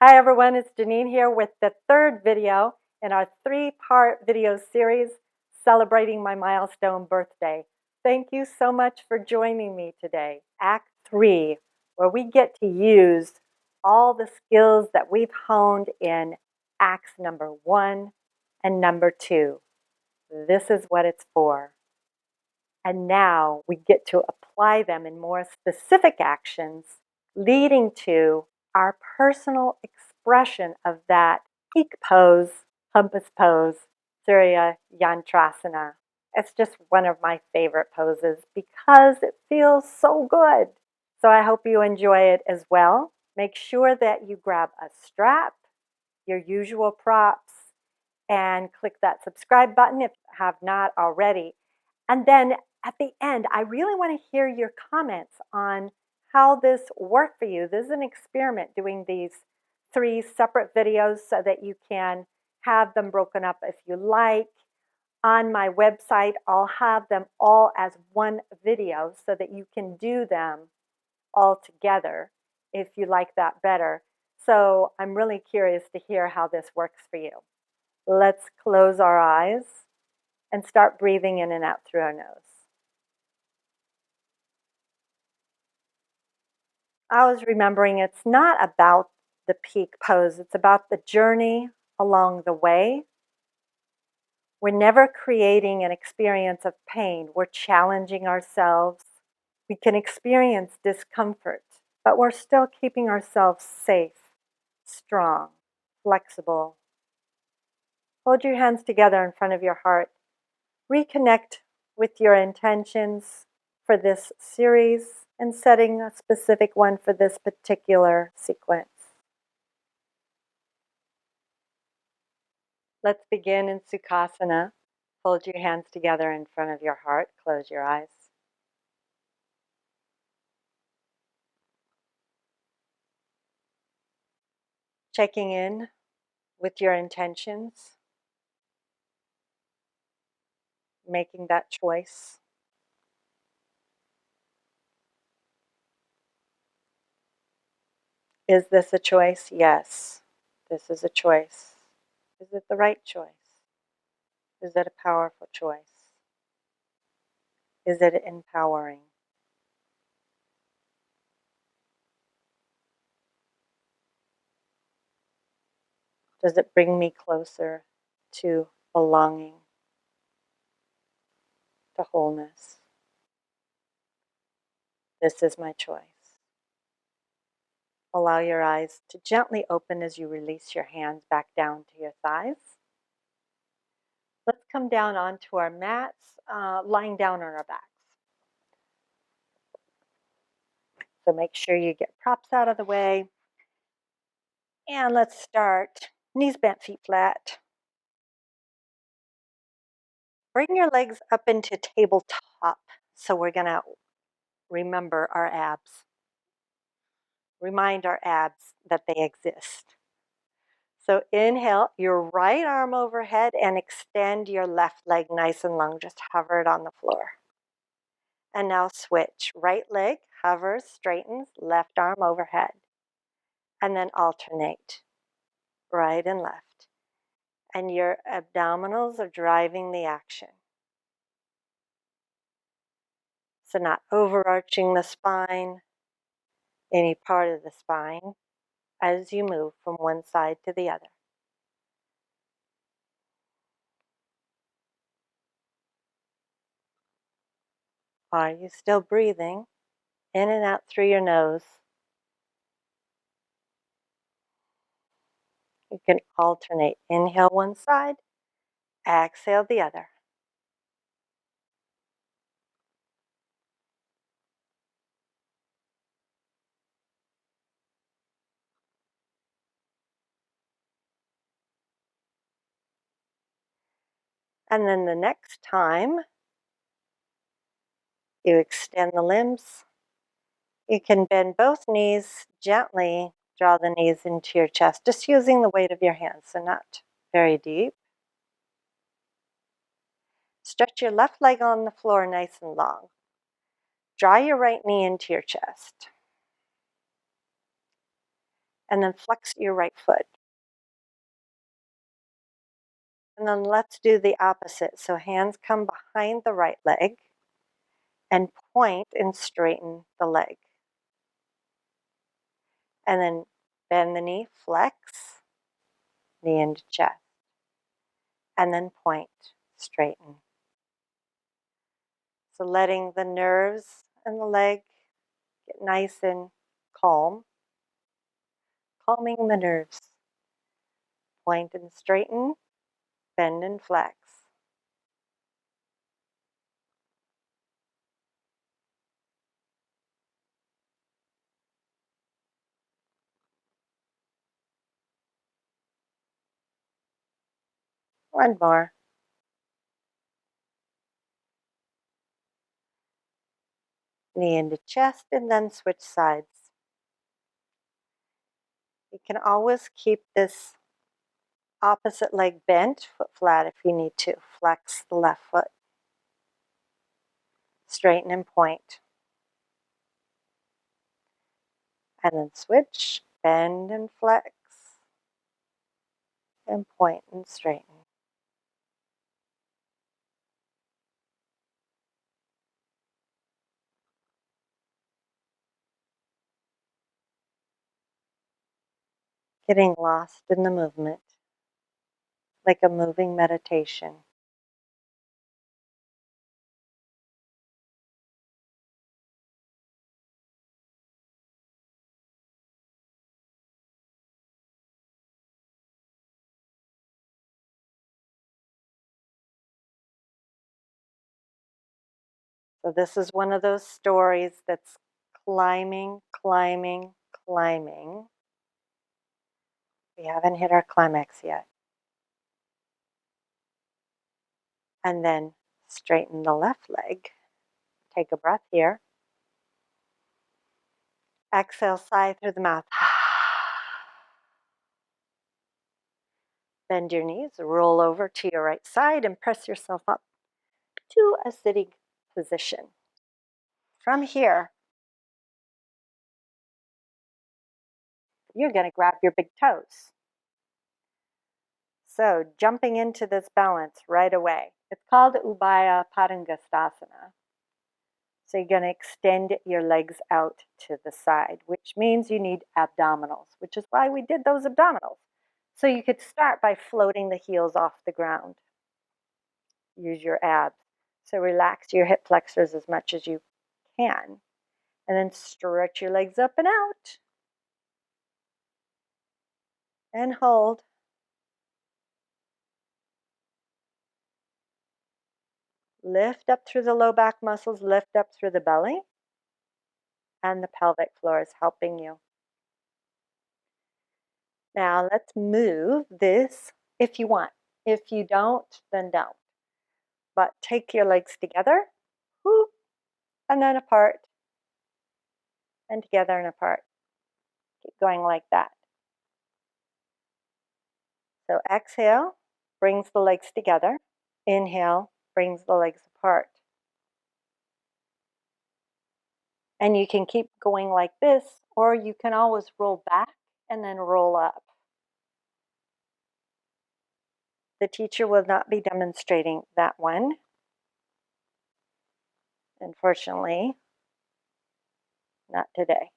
Hi everyone, it's Genene here with the third video in our three-part video series celebrating my milestone birthday. Thank you so much for joining me today. Act 3, where we get to use all the skills that we've honed in acts number 1 and number 2. This is what it's for. And now we get to apply them in more specific actions, leading to our personal expression of that peak pose, compass pose, Surya Yantrasana. It's just one of my favorite poses because it feels so good. So I hope you enjoy it as well. Make sure that you grab a strap, your usual props, and click that subscribe button if you have not already. And then at the end, I really want to hear your comments on how this worked for you. This is an experiment doing these 3 separate videos so that you can have them broken up if you like. On my website, I'll have them all as one video so that you can do them all together if you like that better. So I'm really curious to hear how this works for you. Let's close our eyes and start breathing in and out through our nose. I was remembering it's not about the peak pose, it's about the journey along the way. We're never creating an experience of pain. We're challenging ourselves. We can experience discomfort, but we're still keeping ourselves safe, strong, flexible. Hold your hands together in front of your heart. Reconnect with your intentions for this series and setting a specific one for this particular sequence. Let's begin in Sukhasana. Hold your hands together in front of your heart. Close your eyes. Checking in with your intentions. Making that choice. Is this a choice? Yes, this is a choice. Is it the right choice? Is it a powerful choice? Is it empowering? Does it bring me closer to belonging, to wholeness? This is my choice. Allow your eyes to gently open as you release your hands back down to your thighs. Let's come down onto our mats, lying down on our backs. So make sure you get props out of the way. And let's start. Knees bent, feet flat. Bring your legs up into tabletop. So we're going to remember our abs. Remind our abs that they exist. So inhale your right arm overhead and extend your left leg nice and long. Just hover it on the floor. And now switch. Right leg hovers, straightens, left arm overhead. And then alternate right and left. And your abdominals are driving the action. So not overarching the spine, any part of the spine, as you move from one side to the other. Are you still breathing in and out through your nose? You can alternate. Inhale one side, exhale the other. And then the next time you extend the limbs, you can bend both knees gently, draw the knees into your chest, just using the weight of your hands, so not very deep. Stretch your left leg on the floor nice and long. Draw your right knee into your chest. And then flex your right foot. And then let's do the opposite. So hands come behind the right leg and point and straighten the leg. And then bend the knee, flex, knee into chest. And then point, straighten. So letting the nerves and the leg get nice and calm. Calming the nerves. Point and straighten, bend and flex. One more. Knee into chest and then switch sides. You can always keep this opposite leg bent, foot flat if you need to. Flex the left foot. Straighten and point. And then switch, bend and flex. And point and straighten. Getting lost in the movement, like a moving meditation. So this is one of those stories that's climbing, climbing, climbing. We haven't hit our climax yet. And then straighten the left leg. Take a breath here. Exhale, sigh through the mouth. Bend your knees, roll over to your right side and press yourself up to a sitting position. From here, you're going to grab your big toes. So jumping into this balance right away. It's called Ubaya Padangusthasana. So you're going to extend your legs out to the side, which means you need abdominals, which is why we did those abdominals. So you could start by floating the heels off the ground. Use your abs. So relax your hip flexors as much as you can. And then stretch your legs up and out. And hold. Lift up through the low back muscles, lift up through the belly. And the pelvic floor is helping you. Now let's move this if you want. If you don't, then don't. But take your legs together, whoop, and then apart, and together and apart. Keep going like that. So exhale, brings the legs together. Inhale, brings the legs apart. And you can keep going like this, or you can always roll back and then roll up. The teacher will not be demonstrating that one. Unfortunately, not today.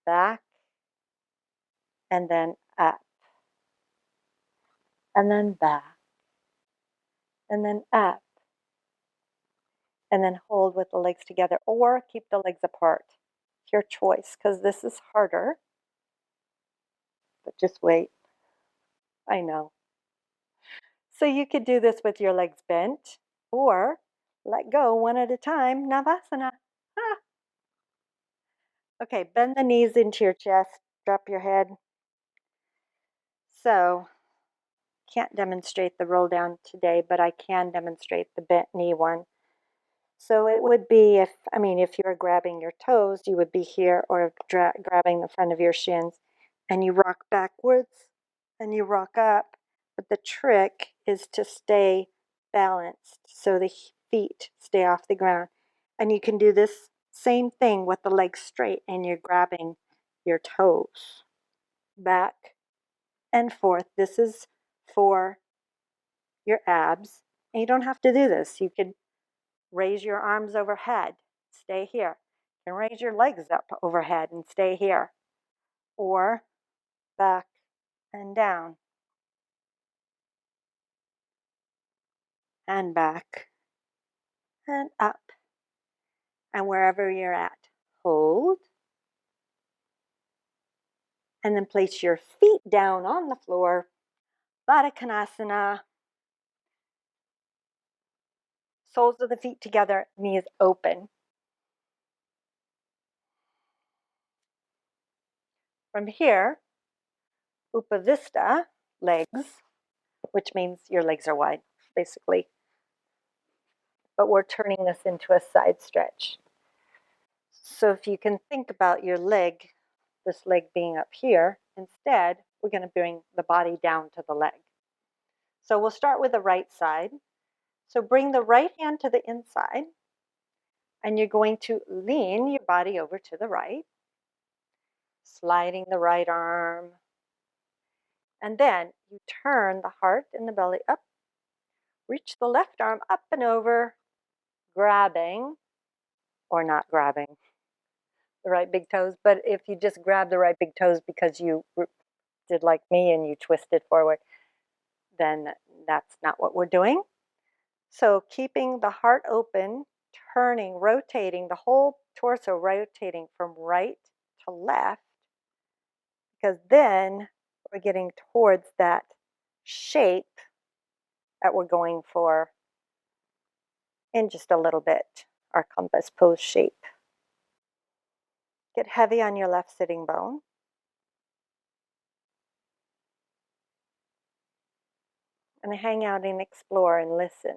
Back, and then up. And then back. And then up. And then hold with the legs together, or keep the legs apart. It's your choice, because this is harder. But just wait. I know. So you could do this with your legs bent, or let go one at a time, Navasana. Ah. Okay, bend the knees into your chest, drop your head. So, can't demonstrate the roll down today, but I can demonstrate the bent knee one. So it would be if you're grabbing your toes, you would be here, or grabbing the front of your shins, and you rock backwards and you rock up. But the trick is to stay balanced so the feet stay off the ground. And you can do this Same thing with the legs straight, and you're grabbing your toes back and forth. This is for your abs. And you don't have to do this. You can raise your arms overhead, stay here. You can raise your legs up overhead and stay here. Or back and down. And back and up. And wherever you're at, hold. And then place your feet down on the floor. Baddha Konasana. Soles of the feet together, knees open. From here, Upavista, legs, which means your legs are wide, basically. But we're turning this into a side stretch. So if you can think about your leg, this leg being up here, instead, we're going to bring the body down to the leg. So we'll start with the right side. So bring the right hand to the inside, and you're going to lean your body over to the right, sliding the right arm. And then you turn the heart and the belly up, reach the left arm up and over, grabbing or not grabbing the right big toes. But if you just grab the right big toes because you did like me and you twisted forward, then that's not what we're doing. So keeping the heart open, turning, rotating, the whole torso rotating from right to left, because then we're getting towards that shape that we're going for in just a little bit, our compass pose shape. Get heavy on your left sitting bone. And hang out and explore and listen.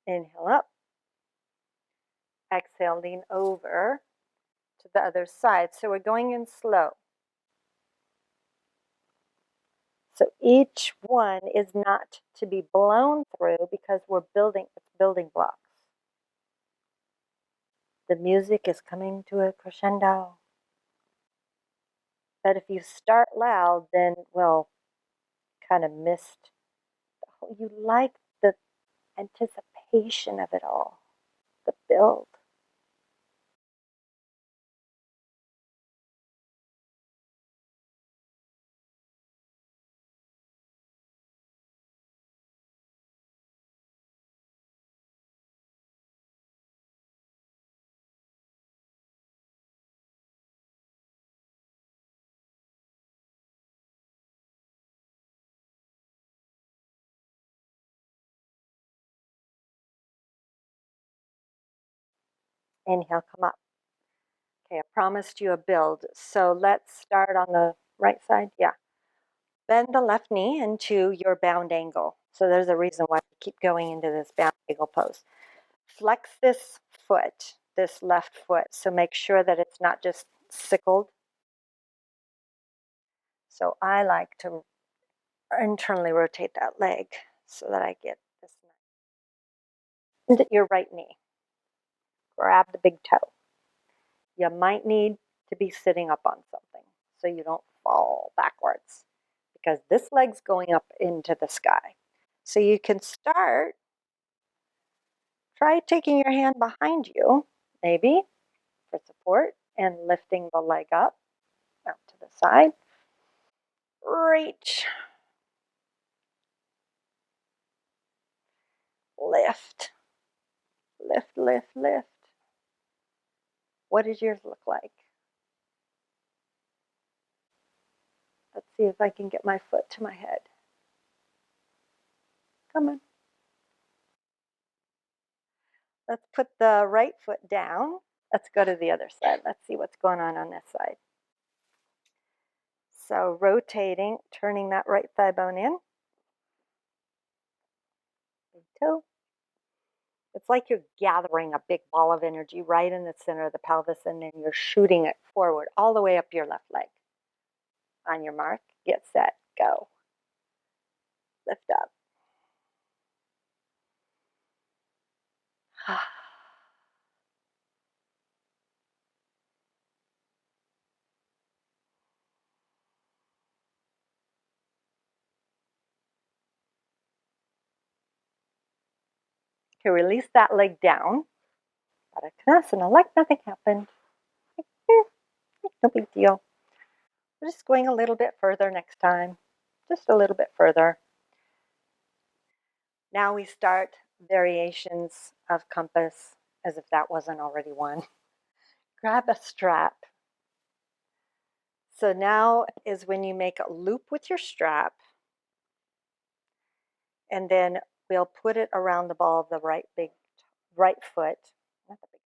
Inhale up. Exhale, lean over to the other side. So we're going in slow. So each one is not to be blown through because we're building blocks. The music is coming to a crescendo. But if you start loud, then, well, kind of missed. You like the anticipation of it all, the build. Inhale, come up. Okay, I promised you a build. So let's start on the right side. Yeah. Bend the left knee into your bound angle. So there's a reason why we keep going into this bound angle pose. Flex this foot, this left foot. So make sure that it's not just sickled. So I like to internally rotate that leg so that I get this. Into your right knee. Grab the big toe. You might need to be sitting up on something so you don't fall backwards because this leg's going up into the sky. So you can start, try taking your hand behind you, maybe for support, and lifting the leg up out to the side. Reach. Lift. Lift, lift, lift. What does yours look like? Let's see if I can get my foot to my head. Come on. Let's put the right foot down. Let's go to the other side. Let's see what's going on this side. So rotating, turning that right thigh bone in. toe. It's like you're gathering a big ball of energy right in the center of the pelvis, and then you're shooting it forward all the way up your left leg. On your mark, get set, go. Lift up. Okay, release that leg down. Uttanasana, like nothing happened. No big deal. We're just going a little bit further next time. Just a little bit further. Now we start variations of compass, as if that wasn't already one. Grab a strap. So now is when you make a loop with your strap, and then we'll put it around the ball of the right foot. Not the big.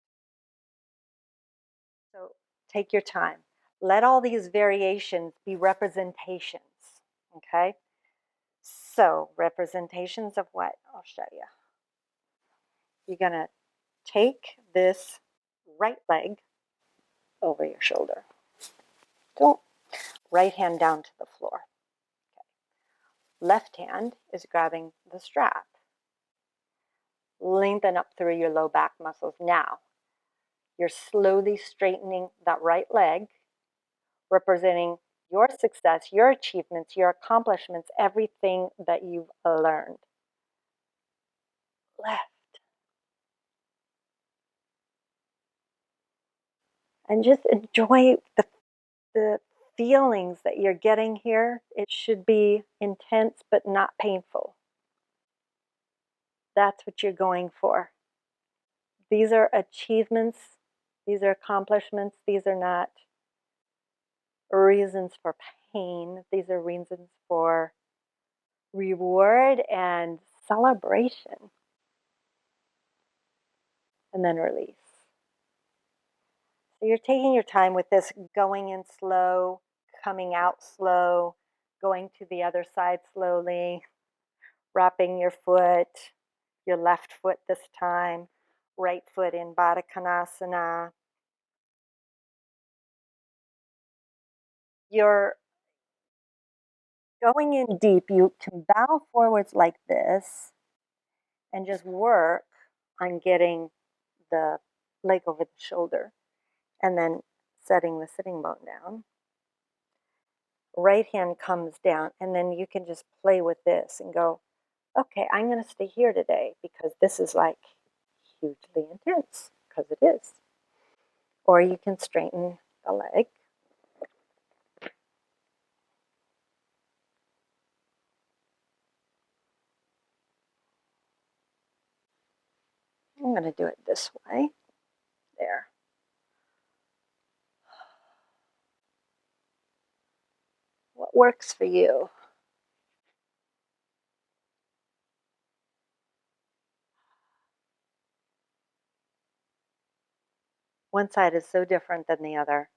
So take your time. Let all these variations be representations, okay? So representations of what? I'll show you. You're going to take this right leg over your shoulder. Don't. Right hand down to the floor. Okay. Left hand is grabbing the strap. Lengthen up through your low back muscles. Now, you're slowly straightening that right leg, representing your success, your achievements, your accomplishments, everything that you've learned. Left. And just enjoy the feelings that you're getting here. It should be intense but not painful. That's what you're going for. These are achievements. These are accomplishments. These are not reasons for pain. These are reasons for reward and celebration. And then release. So you're taking your time with this, going in slow, coming out slow, going to the other side slowly, wrapping your foot, your left foot this time, right foot in Baddha Konasana. You're going in deep. You can bow forwards like this and just work on getting the leg over the shoulder and then setting the sitting bone down. Right hand comes down, and then you can just play with this and go, okay, I'm going to stay here today because this is like hugely intense, because it is. Or you can straighten the leg. I'm going to do it this way. There. What works for you? One side is so different than the other.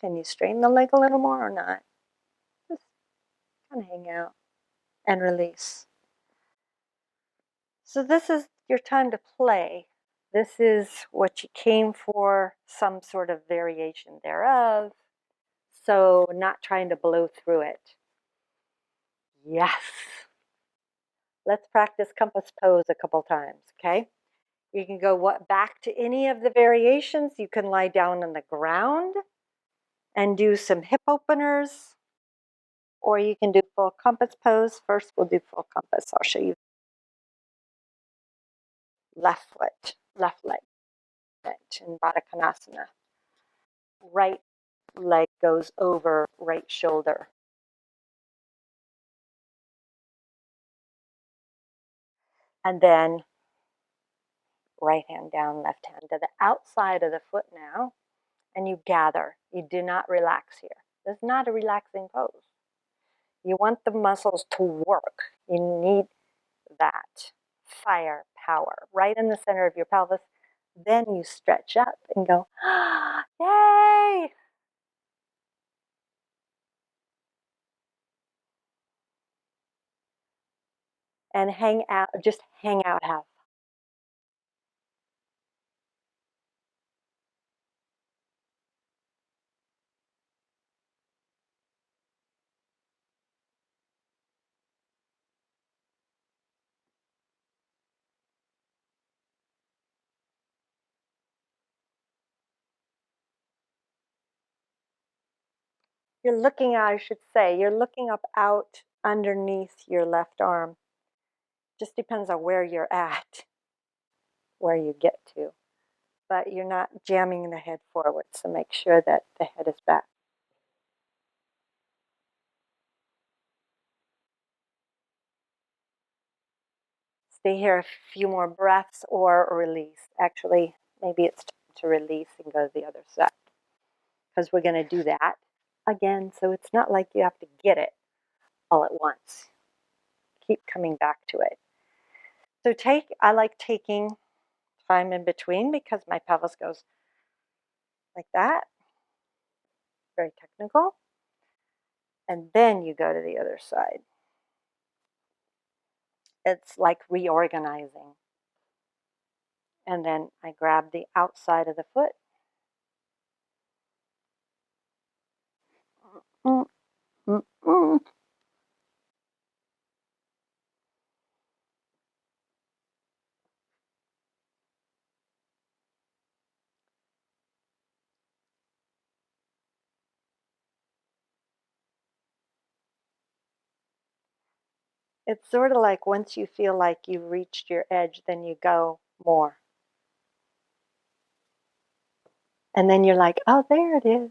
Can you straighten the leg a little more or not? Just kind of hang out and release. So this is your time to play. This is what you came for, some sort of variation thereof. So not trying to blow through it. Yes. Let's practice compass pose a couple times, okay? You can go back to any of the variations. You can lie down on the ground and do some hip openers, or you can do full compass pose. First, we'll do full compass. I'll show you. Left foot, left leg, in Baddha Konasana. Right leg goes over right shoulder. And then right hand down, left hand to the outside of the foot now. And you gather. You do not relax here. This is not a relaxing pose. You want the muscles to work. You need that fire, power, right in the center of your pelvis. Then you stretch up and go, yay! and hang out, just hang out half. You're looking, I should say, you're looking up out underneath your left arm. Just depends on where you're at, where you get to. But you're not jamming the head forward, so make sure that the head is back. Stay here a few more breaths or release. Actually, maybe it's time to release and go to the other side, because we're going to do that again. So it's not like you have to get it all at once. Keep coming back to it. So I like taking time in between because my pelvis goes like that. Very technical. And then you go to the other side. It's like reorganizing. And then I grab the outside of the foot. Mm, mm, mm. It's sort of like once you feel like you've reached your edge, then you go more. And then you're like, oh, there it is.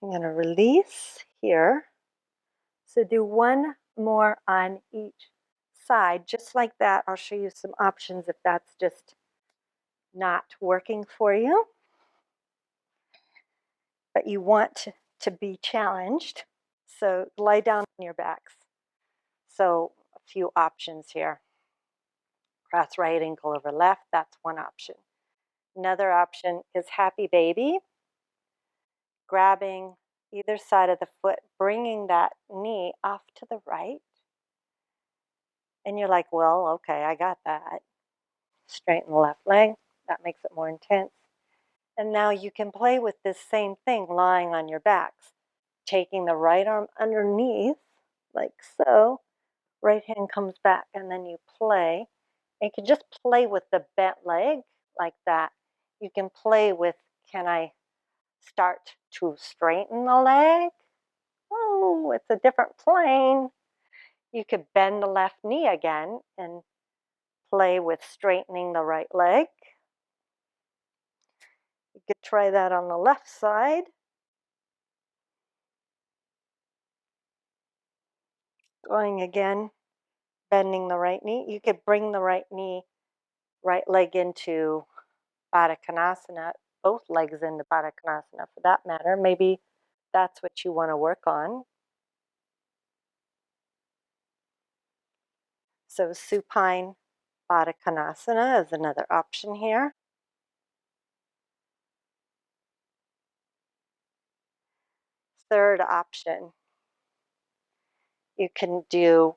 I'm going to release here. So do one more on each side, just like that. I'll show you some options if that's just not working for you. But you want to be challenged. So lie down on your backs. So a few options here. Cross right ankle over left, that's one option. Another option is happy baby, grabbing either side of the foot, bringing that knee off to the right. And you're like, well, okay, I got that. Straighten the left leg, that makes it more intense. And now you can play with this same thing lying on your backs, taking the right arm underneath, like so. Right hand comes back, and then you play. And you can just play with the bent leg like that. You can play with, can I start to straighten the leg? Oh, it's a different plane. You could bend the left knee again and play with straightening the right leg. You could try that on the left side. Going again, bending the right knee. You could bring the right knee, right leg into Baddha Konasana, both legs into Baddha Konasana for that matter. Maybe that's what you want to work on. So supine Baddha Konasana is another option here. Third option, you can do,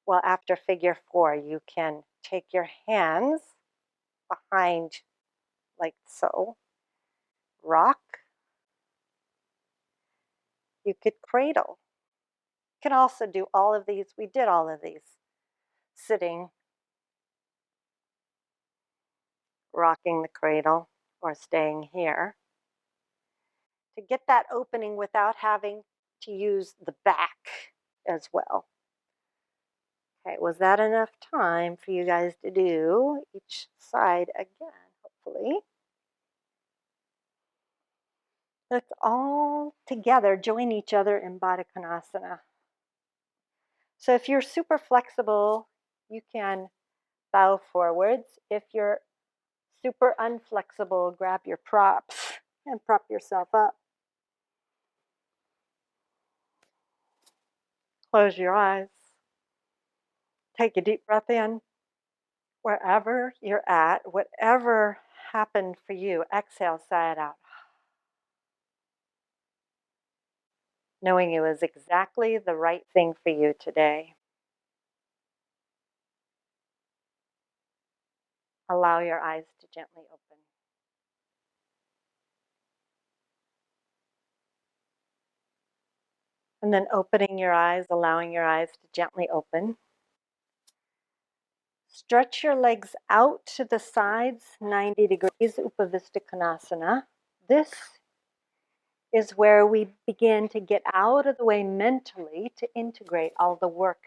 well, after figure 4, you can take your hands behind like so, rock. You could cradle. You can also do all of these. We did all of these sitting, rocking the cradle, or staying here. To get that opening without having to use the back as well. Okay, was that enough time for you guys to do each side again, hopefully? Let's all together join each other in Baddha Konasana. So if you're super flexible, you can bow forwards. If you're super unflexible, grab your props and prop yourself up. Close your eyes. Take a deep breath in. Wherever you're at, whatever happened for you, exhale, sigh it out. Knowing it was exactly the right thing for you today. Allow your eyes to gently open. And then opening your eyes, allowing your eyes to gently open. Stretch your legs out to the sides, 90 degrees, Upavista Konasana. This is where we begin to get out of the way mentally to integrate all the work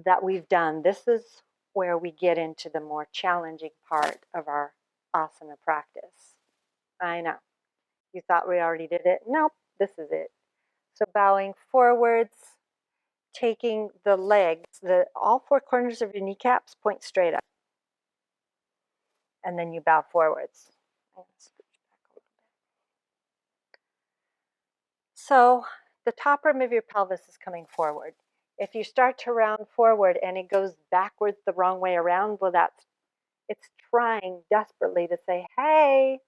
that we've done. This is where we get into the more challenging part of our asana practice. I know. You thought we already did it? Nope, this is it. So bowing forwards, taking the legs, all four corners of your kneecaps point straight up. And then you bow forwards. So the top rim of your pelvis is coming forward. If you start to round forward and it goes backwards the wrong way around, well, it's trying desperately to say, hey,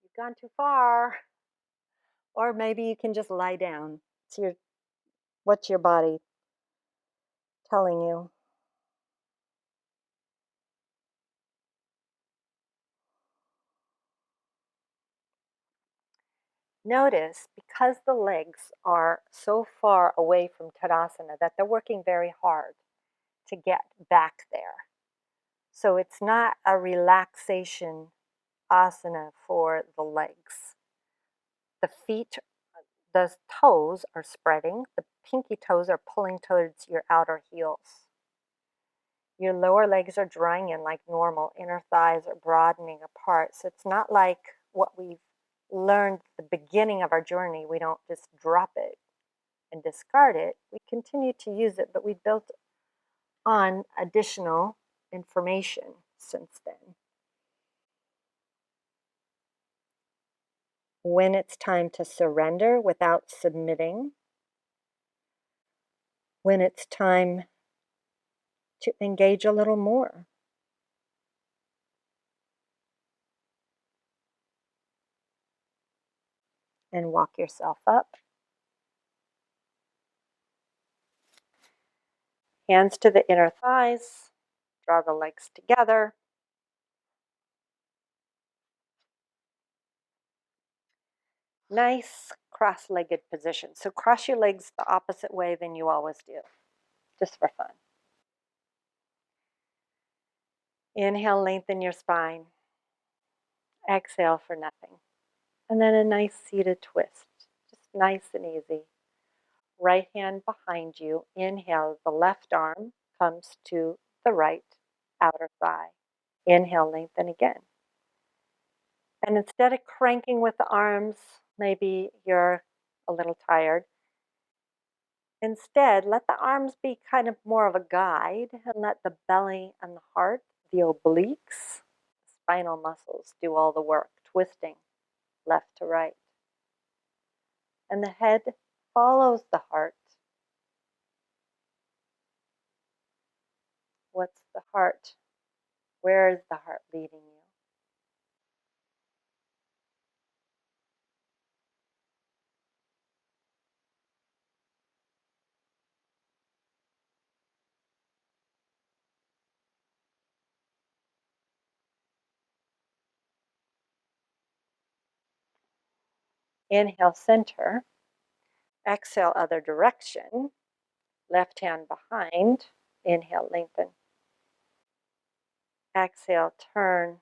you've gone too far. Or maybe you can just lie down. What's your body telling you? Notice, because the legs are so far away from Tadasana, that they're working very hard to get back there. So it's not a relaxation asana for the legs. The feet, the toes are spreading. The pinky toes are pulling towards your outer heels. Your lower legs are drawing in like normal. Inner thighs are broadening apart. So it's not like what we've learned at the beginning of our journey. We don't just drop it and discard it. We continue to use it, but we built on additional information since then. When it's time to surrender without submitting, when it's time to engage a little more. And walk yourself up. Hands to the inner thighs. Draw the legs together. Nice cross-legged position. So cross your legs the opposite way than you always do, just for fun. Inhale, lengthen your spine. Exhale for nothing. And then a nice seated twist, just nice and easy. Right hand behind you. Inhale, the left arm comes to the right outer thigh. Inhale, lengthen again. And instead of cranking with the arms, maybe you're a little tired. Instead, let the arms be kind of more of a guide and let the belly and the heart, the obliques, spinal muscles do all the work, twisting left to right. And the head follows the heart. What's the heart? Where is the heart leading you? Inhale, center. Exhale, other direction. Left hand behind. Inhale, lengthen. Exhale, turn.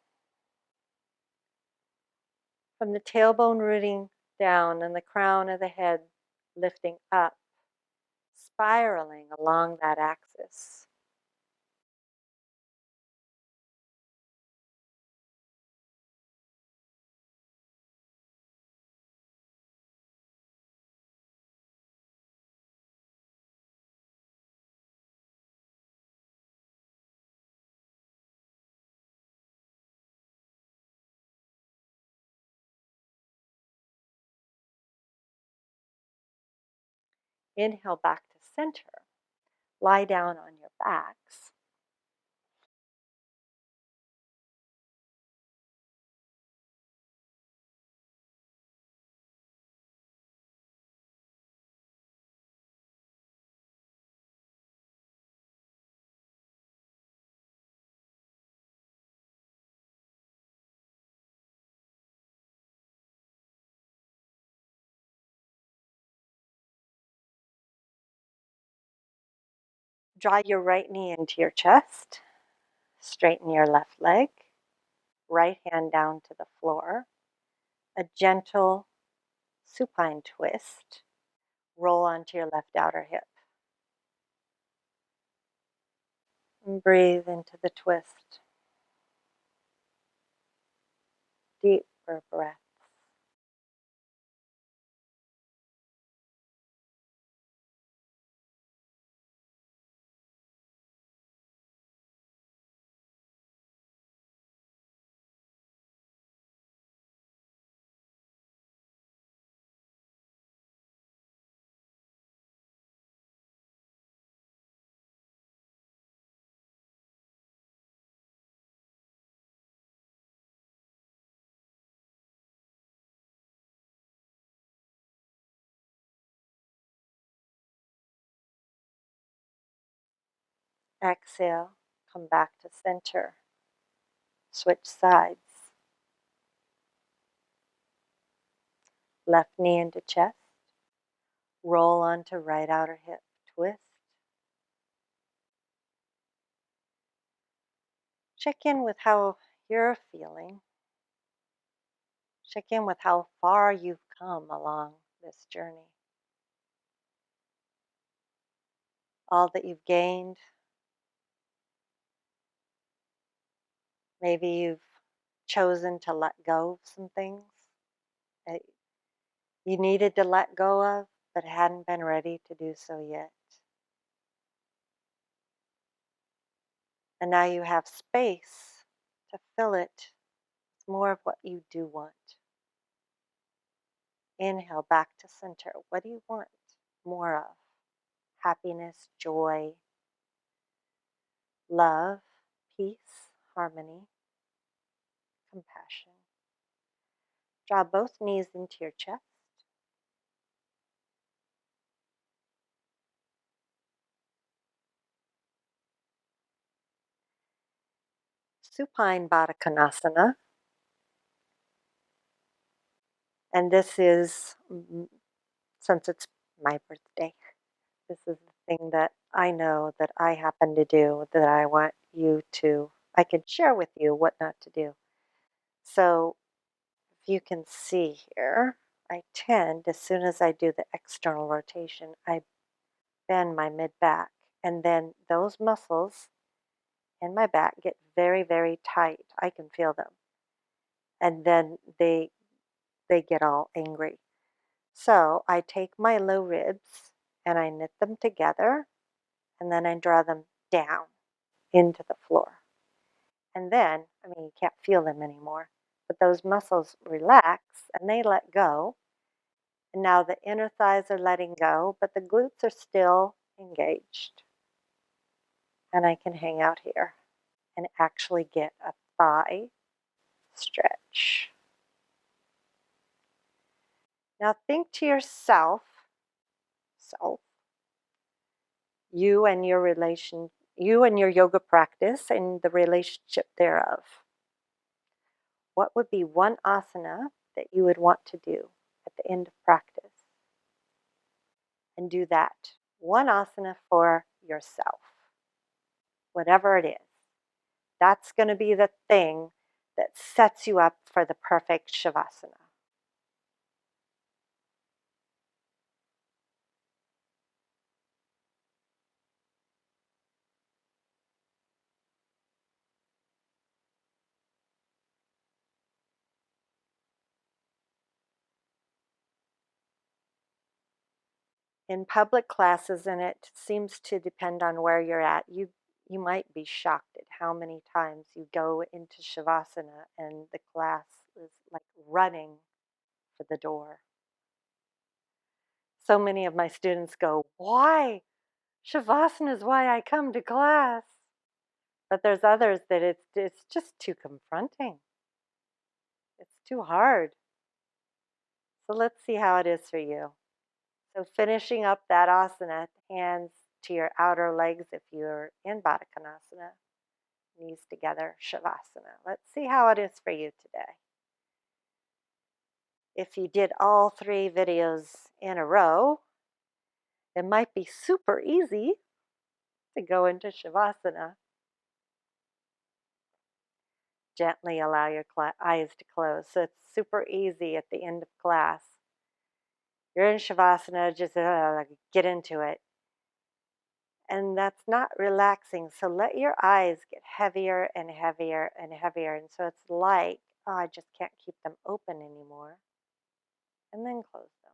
From the tailbone rooting down and the crown of the head lifting up, spiraling along that axis. Inhale back to center. Lie down on your backs. Draw your right knee into your chest. Straighten your left leg. Right hand down to the floor. A gentle supine twist. Roll onto your left outer hip. And breathe into the twist. Deeper breath. Exhale, come back to center. Switch sides. Left knee into chest. Roll onto right outer hip. Twist. Check in with how you're feeling. Check in with how far you've come along this journey. All that you've gained. Maybe you've chosen to let go of some things that you needed to let go of, but hadn't been ready to do so yet. And now you have space to fill it with more of what you do want. Inhale back to center. What do you want more of? Happiness, joy, love, peace, harmony, compassion. Draw both knees into your chest. Supine Baddha Konasana. And this is, since it's my birthday, this is the thing that I know that I happen to do that I want you to, I can share with you what not to do. So if you can see here, I tend, as soon as I do the external rotation, I bend my mid back. And then those muscles in my back get very, very tight. I can feel them. And then they get all angry. So I take my low ribs and I knit them together, and then I draw them down into the floor. And then, I mean, you can't feel them anymore, but those muscles relax and they let go. And now the inner thighs are letting go, but the glutes are still engaged. And I can hang out here and actually get a thigh stretch. Now think to yourself, you and your yoga practice and the relationship thereof. What would be one asana that you would want to do at the end of practice? And do that one asana for yourself, whatever it is. That's going to be the thing that sets you up for the perfect shavasana. In public classes, and it seems to depend on where you're at, you might be shocked at how many times you go into shavasana and the class is like running for the door. So many of my students go, why? Shavasana is why I come to class. But there's others that it's just too confronting. It's too hard. So let's see how it is for you. So finishing up that asana, hands to your outer legs if you're in Baddha Konasana, knees together, Shavasana. Let's see how it is for you today. If you did all 3 videos in a row, it might be super easy to go into Shavasana. Gently allow your eyes to close. So it's super easy at the end of class. You're in Shavasana, just get into it. And that's not relaxing. So let your eyes get heavier and heavier and heavier. And so it's like, oh, I just can't keep them open anymore. And then close them.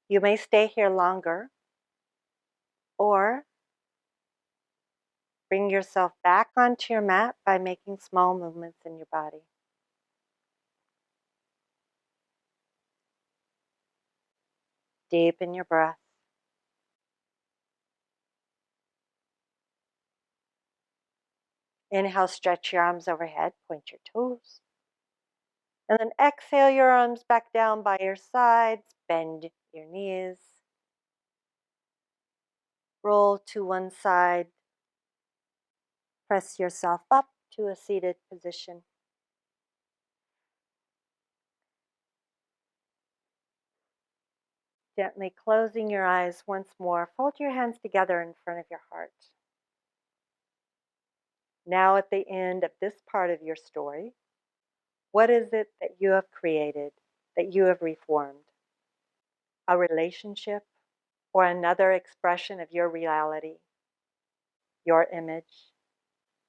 You may stay here longer or bring yourself back onto your mat by making small movements in your body. Deepen your breath. Inhale, stretch your arms overhead, point your toes. And then exhale your arms back down by your sides, bend your knees. Roll to one side. Press yourself up to a seated position. Gently closing your eyes once more, fold your hands together in front of your heart. Now at the end of this part of your story, what is it that you have created, that you have reformed? A relationship or another expression of your reality, your image?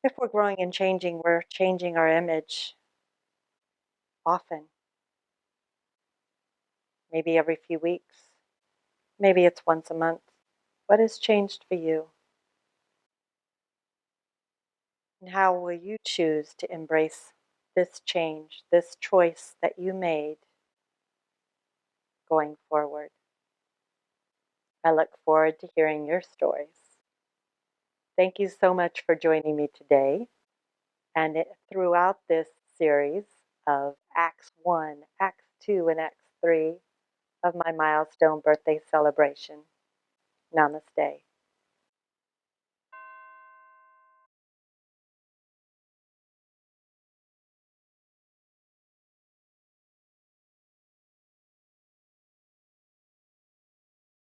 If we're growing and changing, we're changing our image often, maybe every few weeks, maybe it's once a month. What has changed for you? And how will you choose to embrace this change, this choice that you made going forward? I look forward to hearing your stories. Thank you so much for joining me today. And throughout this series of Acts 1, Acts 2, and Acts 3 of my milestone birthday celebration. Namaste.